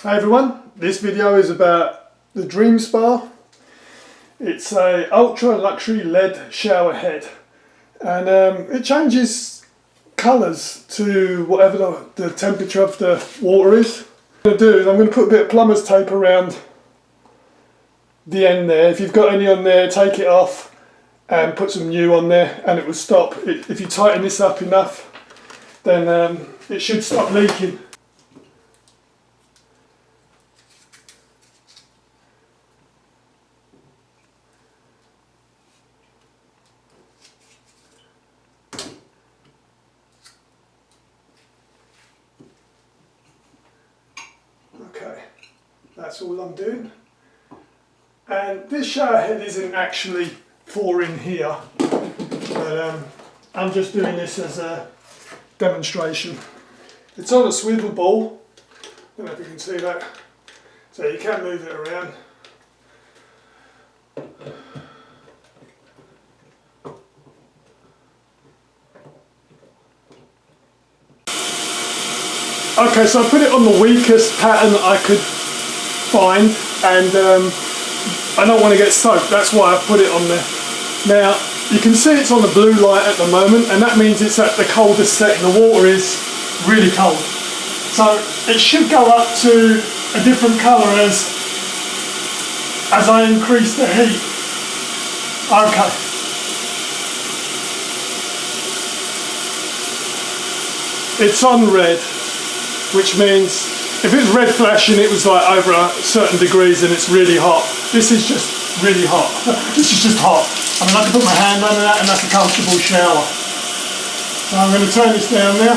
Hey everyone, this video is about the Dream Spa. It's a ultra luxury LED shower head, and it changes colours to whatever the temperature of the water is. What I'm going to do is I'm going to put a bit of plumber's tape around the end there. If you've got any on there, take it off and put some new on there and it will stop. If you tighten this up enough, then it should stop leaking. Okay, that's all I'm doing. And this shower head isn't actually for in here, but I'm just doing this as a demonstration. It's on a swivel ball. I don't know if you can see that. So you can move it around. Okay, so I put it on the weakest pattern that I could find, and I don't want to get soaked, that's why I put it on there. Now, you can see it's on the blue light at the moment, and that means it's at the coldest setting. The water is really cold. So it should go up to a different colour as I increase the heat. Okay. It's on red, which means if it's red flashing, it was like over a certain degrees and it's really hot. This is just really hot. This is just hot. I mean, I can put my hand under that and that's a comfortable shower. So I'm going to turn this down now.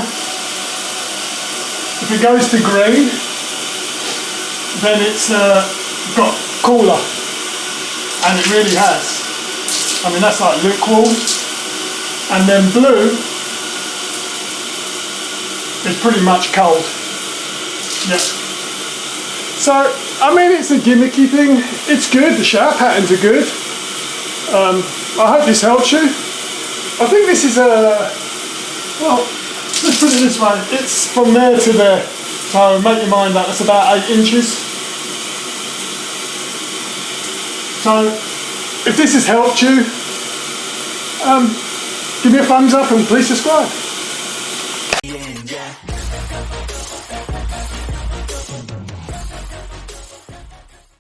If it goes to green, then it's got cooler. And it really has. I mean, that's like lukewarm. And then blue is pretty much cold. Yeah. So, I mean, it's a gimmicky thing. It's good, the shower patterns are good. I hope this helps you. I think this is well, let's put it this way. It's from there to there. So make your mind up, that's about 8 inches. So, if this has helped you, give me a thumbs up and please subscribe.